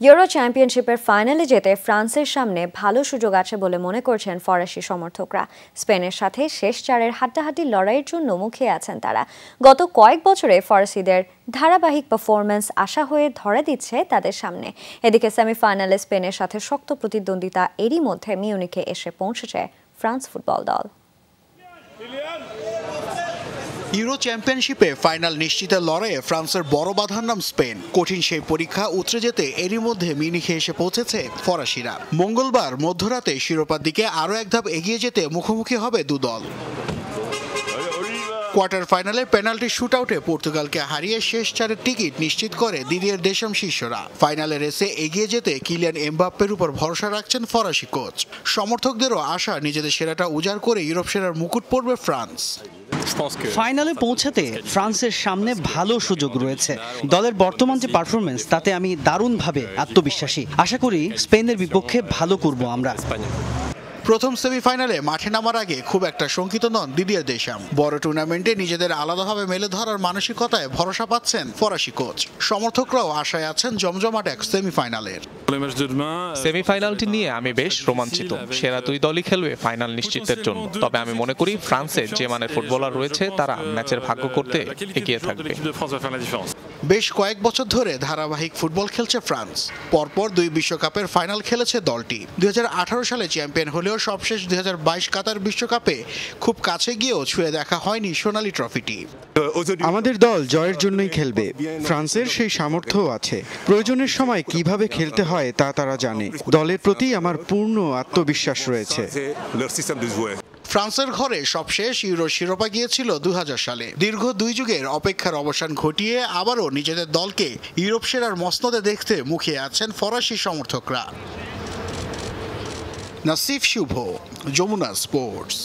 Euro চ্যাম্পিয়নশিপের ফাইনালে যেতে ফ্রান্সের সামনে ভালো সুযোগ আছে বলে মনে করছেন ফরাসি সমর্থকরা। স্পেনের সাথে শেষ চারের হাড্ডাহাড্ডি লড়াইয়ের জন্য মুখিয়ে আছেন তারা। গত কয়েক বছরে ফরাসিদের ধারাবাহিক পারফরম্যান্স আশা হয়ে ধরা দিচ্ছে তাদের সামনে। এদিকে সেমিফাইনালে স্পেনের সাথে শক্ত প্রতিদ্বন্দ্বিতা এরই মধ্যে মিউনিখে এসে পৌঁছেছে ফ্রান্স ফুটবল দল। ইউরো চ্যাম্পিয়নশিপে ফাইনাল নিশ্চিতের লড়াইয়ে ফ্রান্সের বড় বাধার নাম স্পেন। কঠিন সেই পরীক্ষা উতরে যেতে এরই মধ্যে মিউনিখে এসে পৌঁছেছে ফরাসিরা। মঙ্গলবার মধ্যরাতে শিরোপার দিকে আরও এক ধাপ এগিয়ে যেতে মুখোমুখি হবে দু দল। কোয়ার্টার ফাইনালে পেনাল্টি শুটআউটে পর্তুগালকে হারিয়ে শেষ চারের টিকিট নিশ্চিত করে দিদিয়ের দেশম শিষ্যরা। ফাইনালে রেসে এগিয়ে যেতে কিলিয়ান এমবাপ্পের উপর ভরসা রাখছেন ফরাসি কোচ। সমর্থকদেরও আশা নিজেদের সেরাটা উজাড় করে ইউরোপ সেরার মুকুট পড়বে ফ্রান্স। ফাইনালে পৌঁছাতে ফ্রান্সের সামনে ভালো সুযোগ রয়েছে। দলের বর্তমান যে পারফরমেন্স তাতে আমি দারুণভাবে আত্মবিশ্বাসী। আশা করি স্পেনের বিপক্ষে ভালো করব আমরা। প্রথম সেমিফাইনালে মাঠে নামার আগে খুব একটা শঙ্কিত নন দিদিয়ের দেশাম। বড় টুর্নামেন্টে নিজেদের আলাদাভাবে মেলে ধরার মানসিকতায় ভরসা পাচ্ছেন ফরাসি কোচ। সমর্থকরাও আশায় আছেন জমজমাট এক সেমিফাইনালের। সেমিফাইনালটি নিয়ে আমি বেশ রোমাঞ্চিত। সেরা দুই দলই খেলবে ফাইনাল নিশ্চিতের জন্য। তবে আমি মনে করি ফ্রান্সের যে মানের ফুটবলার রয়েছে তারা ম্যাচের ভাগ্য করতে এগিয়ে থাকবে। বেশ কয়েক বছর ধরে ধারাবাহিক ফুটবল খেলছে ফ্রান্স। পরপর দুই বিশ্বকাপের ফাইনাল খেলেছে দলটি। 2018 সালে চ্যাম্পিয়ন হলেও সবশেষ 2022 কাতার বিশ্বকাপে খুব কাছে গিয়েও ছুঁয়ে দেখা হয়নি সোনালী ট্রফিটি। আমাদের দল জয়ের জন্যই খেলবে। ফ্রান্সের সেই সামর্থ্য আছে। প্রয়োজনের সময় কিভাবে খেলতে হয় তা তারা জানে। দলের প্রতি আমার পূর্ণ আত্মবিশ্বাস রয়েছে। ফ্রান্সের ঘরে সবশেষ ইউরো শিরোপা গিয়েছিল 2000 সালে। দীর্ঘ 2 যুগের অপেক্ষার অবসান ঘটিয়ে আবারও নিজেদের দলকে ইউরোপ সেরার মসনদে দেখতে মুখিয়ে আছেন ফরাসি সমর্থকরা। নাসিফ শুভ, যমুনা স্পোর্টস।